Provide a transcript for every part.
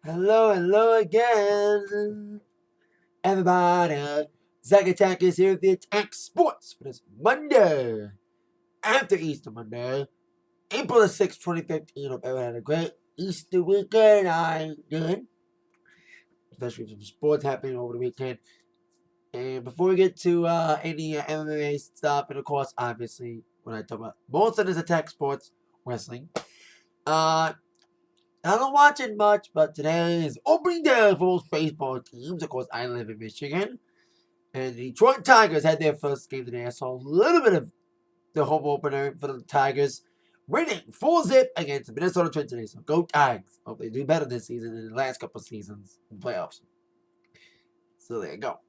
Hello again, everybody. Zach Attack is here with the Atak Sportz for this Monday, after Easter Monday, April the 6th, 2015. Hope everyone had a great Easter weekend. I did, especially some sports happening over the weekend. And before we get to any MMA stuff, and of course, obviously, when I talk about most of this Atak Sportz wrestling, I don't watch it much, but today is opening day for most baseball teams. Of course, I live in Michigan. And the Detroit Tigers had their first game today. I saw a little bit of the home opener for the Tigers, winning 4-0 against the Minnesota Twins today. So go Tigers. Hope they do better this season than the last couple of seasons in playoffs. So there you go.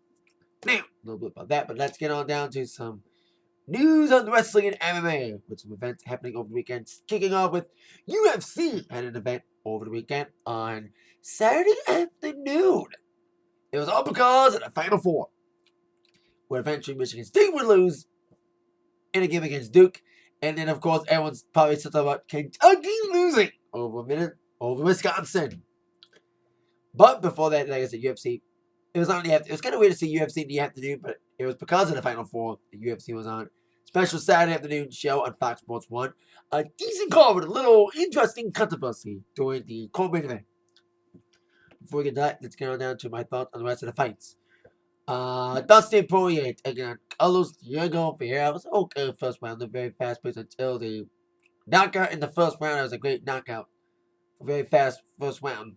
Now, a little bit about that, but let's get on down to some news on wrestling and MMA, with some events happening over the weekend. Kicking off with UFC had an event over the weekend on Saturday afternoon. It was all because of the Final Four, where eventually Michigan State would lose in a game against Duke. And then, of course, everyone's probably still talking about Kentucky losing over Wisconsin. But before that, like I said, UFC, it was kind of weird to see UFC in the afternoon, but it was because of the Final Four the UFC was on. Special Saturday afternoon show on Fox Sports 1. A decent call with a little interesting controversy during the co-main event. Before we get to that, let's get on down to my thoughts on the rest of the fights. Dustin Poirier taking on Carlos Diego Ferreira. It was okay first round, the very fast pace until the knockout in the first round. It was a great knockout. Very fast first round.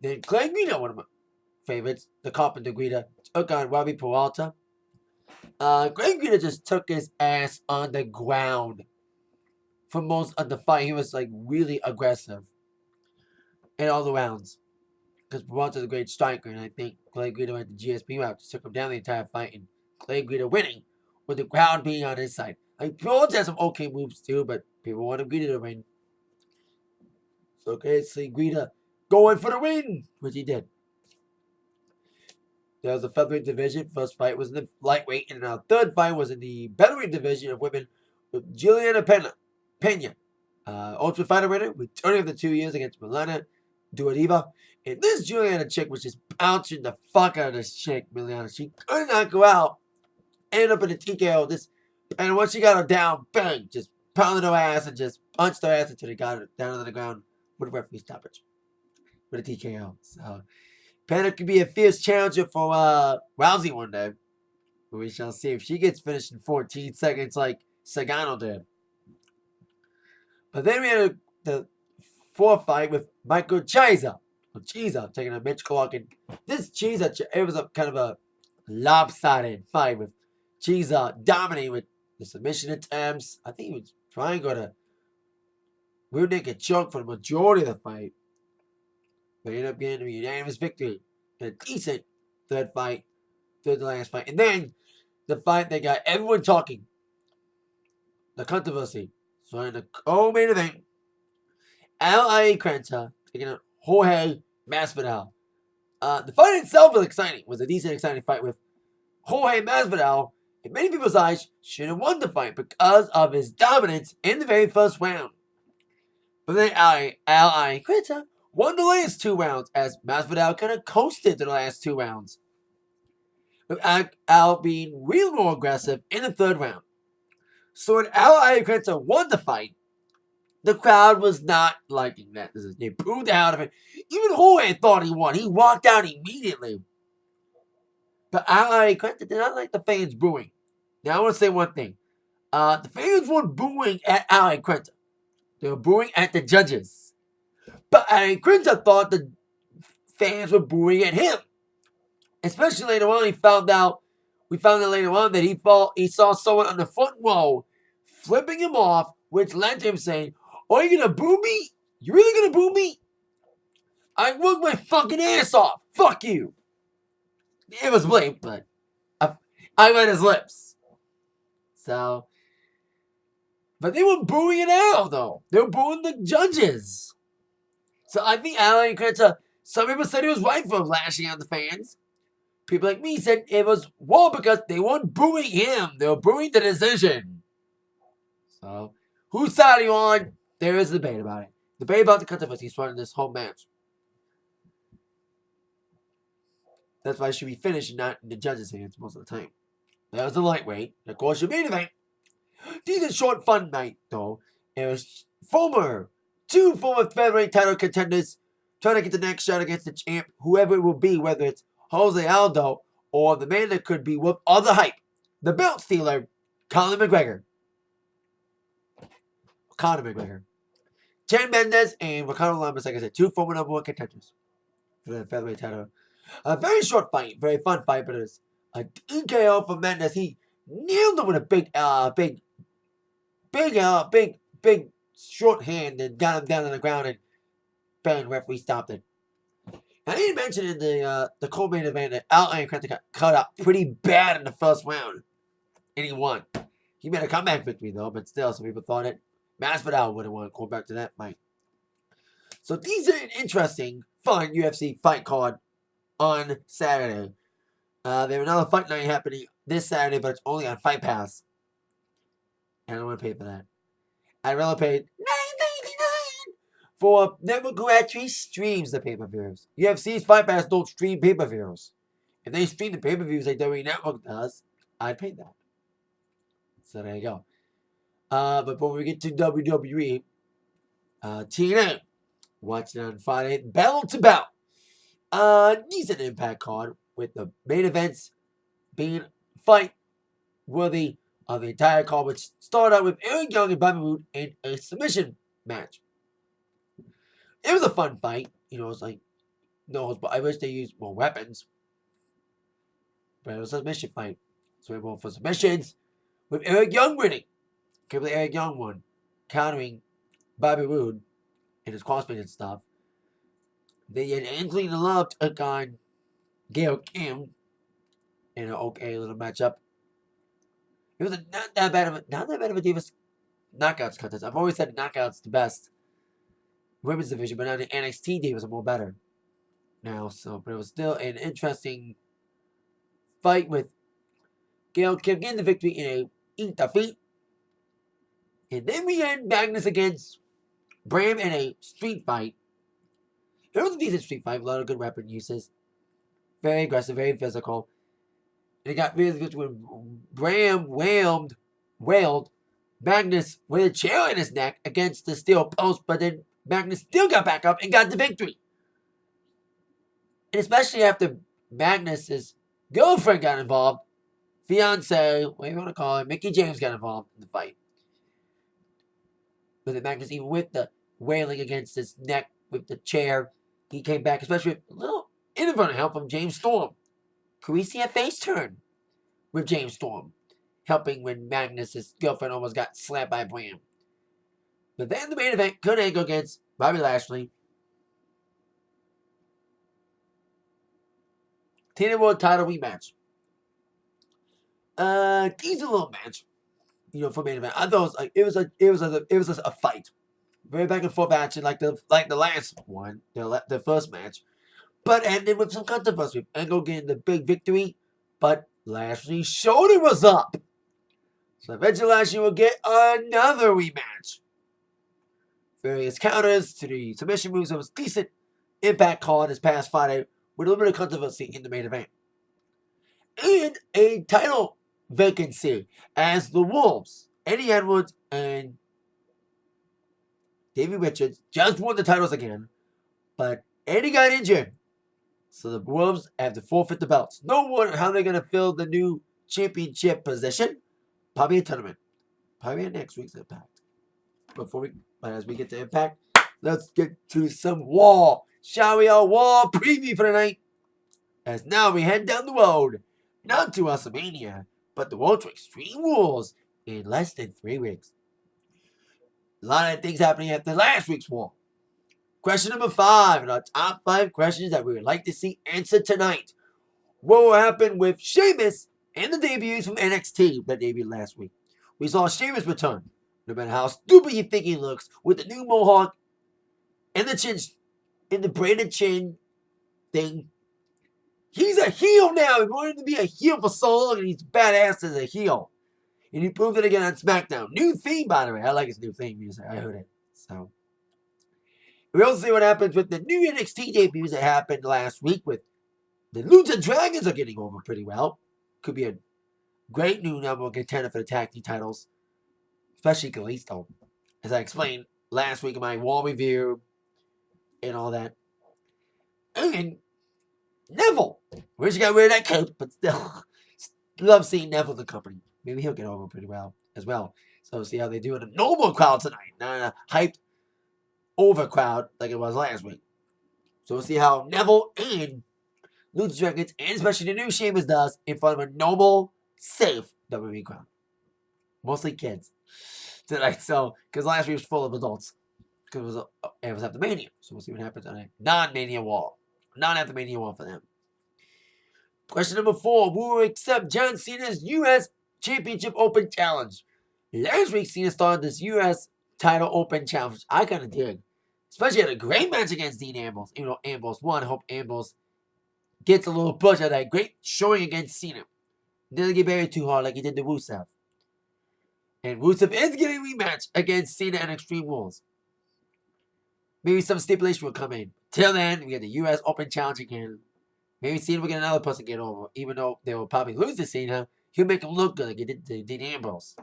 Then Clay Guida, one of my favorites, the Carpenter Guida, took on Robbie Peralta. Clay Guida just took his ass on the ground for most of the fight. He was like really aggressive in all the rounds. Because Peralta's a great striker, and I think Clay Guida went the GSP route, just took him down the entire fight, and Clay Guida winning, with the crowd being on his side. Like, Peralta has some okay moves too, but people wanted Guida to win. So okay, see Guida going for the win, which he did. There was the featherweight division. First fight was in the lightweight, and our third fight was in the featherweight division of women with Juliana Pena, Ultra Fighter winner, returning after 2 years against Milana Duadiva. And this Juliana chick was just bouncing the fuck out of this chick, Miliana. She could not go out. Ended up in a TKO. And once she got her down, bang, just pounded her ass and just punched her ass until they got her down on the ground with a referee stoppage. With a TKO. So, Pena could be a fierce challenger for Rousey one day. We shall see if she gets finished in 14 seconds like Sagano did. But then we had the fourth fight with Michael Chiesa taking on Mitch Clark. And this Chiesa, it was a kind of a lopsided fight with Chiesa dominating with the submission attempts. I think he was trying to go to rear naked choke for the majority of the fight. But ended up getting a unanimous victory in a decent third to last fight. And then the fight that got everyone talking. The controversy. So in the co-main event, Al Crenta taking on Jorge Masvidal. The fight itself was exciting. It was a decent, exciting fight with Jorge Masvidal. In many people's eyes, should have won the fight because of his dominance in the very first round. But then Al Crenta won the last 2 rounds as Masvidal kind of coasted the last 2 rounds. With Al being real more aggressive in the third round. So when Al Crenta won the fight, the crowd was not liking that. They booed out of it. Even Jorge thought he won. He walked out immediately. But Al Crenta did not like the fans booing. Now I want to say one thing. The fans weren't booing at Al Crenta. They were booing at the judges. But Al Crenta thought the fans were booing at him. Especially later on, we found out later on that he saw someone on the front row flipping him off, which led to him saying, "Are you gonna boo me? You really gonna boo me? I worked my fucking ass off. Fuck you." It was blamed, but I read his lips. So, but they were booing it out though. They were booing the judges. So I think Alan Crenta, some people said he was right for lashing out the fans. People like me said it was wrong because they weren't booing him. They were booing the decision. So, whose side are you on? There is a debate about it. Debate about the controversy surrounding this whole match. That's why it should be finished and not in the judges' hands most of the time. That was the lightweight. Of course, your main event. These are short, fun night, though. It was two former featherweight title contenders trying to get the next shot against the champ, whoever it will be, whether it's Jose Aldo or the man that could be with all the hype, the belt stealer, Conor McGregor. Chen Mendez and Ricardo Lamas, like I said, two former number one contenders for the featherweight title. A very short fight, very fun fight, but it was a TKO for Mendez. He nailed him with a big short hand and got him down on the ground and bang, referee stopped it. I didn't mention in the co-main event that Al Iancranta got cut out pretty bad in the first round, and he won. He made a comeback victory though, but still, some people thought it. Masvidal would have won. Going back to that fight. So these are an interesting, fun UFC fight card on Saturday. There's another fight night happening this Saturday, but it's only on Fight Pass. And I don't want to pay for that. I'd rather pay $9.99 for network who actually streams the pay-per-views. UFC's Fight Pass don't stream pay-per-views. If they stream the pay-per-views like WWE Network does, I'd pay that. So there you go. But before we get to WWE, TNA, watching on Friday, Battle to Bout. Decent Impact card with the main events being fight worthy of the entire card, which started out with Eric Young and Bobby Roode in a submission match. It was a fun fight. You know, it's like, no, but I wish they used more weapons. But it was a submission fight. So we went for submissions with Eric Young winning. Clearly Eric Young won, countering Bobby Roode and his crossfit and stuff. Then you had Angelina Love took on Gail Kim in an okay little matchup. It was not that bad of a Divas Knockouts contest. I've always said Knockouts the best women's division, but now the NXT Divas are more better now. So, but it was still an interesting fight with Gail Kim getting the victory in a eat the feet. And then we had Magnus against Bram in a street fight. It was a decent street fight, a lot of good weapon uses. Very aggressive, very physical. And it got really good when Bram wailed Magnus with a chair in his neck against the steel post, but then Magnus still got back up and got the victory. And especially after Magnus's girlfriend got involved, fiance, what you want to call it, Mickey James got involved in the fight. But then Magnus, even with the wailing against his neck with the chair, he came back, especially with a little inadvertent help from James Storm. Could we see a face turn with James Storm, helping when Magnus' girlfriend almost got slapped by Bram? But then the main event, Kurt Angle against Bobby Lashley. TNA World Title rematch. Decent little match, you know, for main event. I thought it was a fight, very back and forth action, like the last one, the first match, but ended with some controversy. Angle getting the big victory, but Lashley's shoulder was up, so eventually Lashley will get another rematch. Various counters to the submission moves. It was decent Impact call this past Friday with a little bit of controversy in the main event, and a title vacancy as the Wolves, Eddie Edwards and Davey Richards, just won the titles again, but Eddie got injured, so the Wolves have to forfeit the belts. No wonder how they're going to fill the new championship position. Probably a tournament, probably in next week's Impact. But as we get to Impact, let's get to some War. Shall we? Our War preview for tonight. As now we head down the road, not to WrestleMania, but the World to Extreme Wars in less than 3 weeks. A lot of things happening after last week's War. Question number 5 in our top 5 questions that we would like to see answered tonight. What will happen with Sheamus and the debuts from NXT that debuted last week? We saw Sheamus return. No matter how stupid you think he looks, with the new mohawk and the chin, in the braided chin thing, he's a heel now. He wanted to be a heel for so long, and he's badass as a heel. And he proved it again on SmackDown. New theme, by the way. I like his new theme music. I heard it. So we'll see what happens with the new NXT debuts that happened last week with The Lucha Dragons are getting over pretty well. Could be a great new number one contender for the tag team titles, especially Kalisto. As I explained last week in my wall review and all that. And Neville. Wish he got rid of that cape, but still love seeing Neville in the company. Maybe he'll get over pretty well as well. So we'll see how they do in a normal crowd tonight, not in a hyped over crowd like it was last week. So we'll see how Neville and Lucha Dragons, and especially the new Sheamus, does in front of a normal, safe WWE crowd. Mostly kids tonight. So, because last week was full of adults. Because it was after Mania. So we'll see what happens on a non-Mania wall. Non-after Mania wall for them. Question number 4. Who will accept John Cena's U.S. Championship Open Challenge? Last week, Cena started this U.S. title Open Challenge. I kind of dig. Especially had a great match against Dean Ambrose. Even though Ambrose won, I hope Ambrose gets a little push out of that great showing against Cena. Didn't get buried too hard like he did to Rusev. And Rusev is getting a rematch against Cena and Extreme Rules. Maybe some stipulation will come in. Till then, we get the U.S. Open Challenge again. Maybe Cena will get another person to get over. Even though they will probably lose to Cena, he'll make him look good like he did to Dean Ambrose.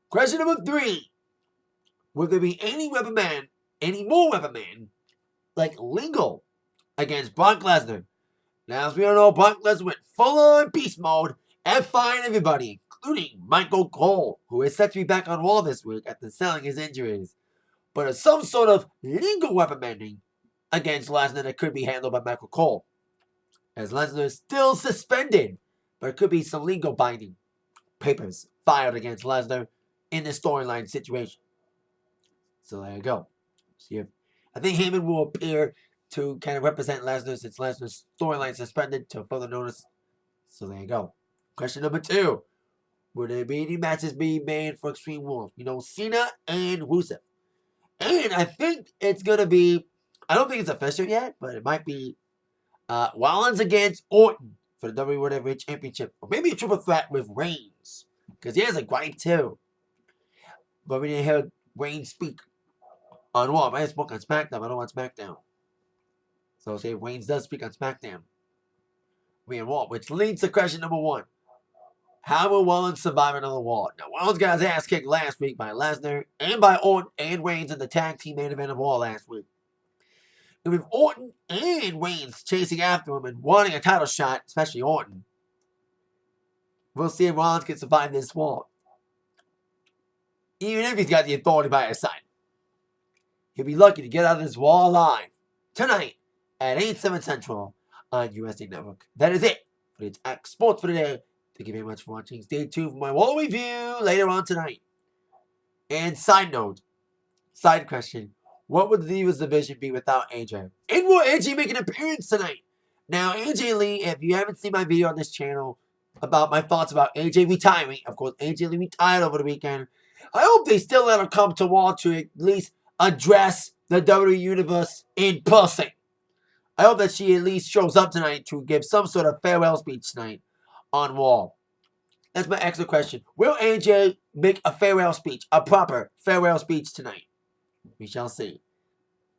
Question number 3. Will there be any more Weapon Man, like legal, against Brock Lesnar? Now, as we all know, Brock Lesnar went full-on beast mode and fired everybody, including Michael Cole, who is set to be back on Raw this week after selling his injuries. But it's some sort of legal weaponmending against Lesnar that could be handled by Michael Cole, as Lesnar is still suspended, but it could be some legal binding papers filed against Lesnar in this storyline situation. So there you go. See, I think Heyman will appear to kind of represent Lesnar since Lesnar's storyline suspended to further notice. So there you go. Question number 2. Will there be any matches being made for Extreme Rules? You know, Cena and Rusev. And I think it's going to be, I don't think it's official yet, but it might be Rollins against Orton for the WWE Championship. Or maybe a triple threat with Reigns, because he has a gripe too. But we didn't hear Reigns speak on Raw. I spoke on SmackDown. I don't want SmackDown. So say Reigns does speak on SmackDown. We in Raw, which leads to question number 1. How will Rollins survive another Raw? Now, Rollins got his ass kicked last week by Lesnar and by Orton and Reigns in the tag team main event of Raw last week. And with Orton and Reigns chasing after him and wanting a title shot, especially Orton, we'll see if Rollins can survive this Raw. Even if he's got the authority by his side. He'll be lucky to get out of this Raw alive tonight at 8/7 Central on USA Network. That is it for the Atak Sportz for today. Thank you very much for watching. Stay tuned for my wall review later on tonight. And side note, side question, what would the Divas division be without AJ? And will AJ make an appearance tonight? Now, AJ Lee, if you haven't seen my video on this channel about my thoughts about AJ retiring, of course, AJ Lee retired over the weekend. I hope they still let her come to Raw to at least address the WWE Universe in person. I hope that she at least shows up tonight to give some sort of farewell speech tonight on Raw. That's my extra question. Will AJ make a farewell speech, a proper farewell speech tonight? We shall see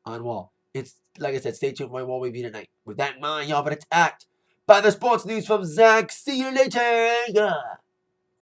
on Raw. It's, like I said, stay tuned for my Raw review tonight. With that in mind, y'all been attacked by the sports news from Zach. See you later. Yeah.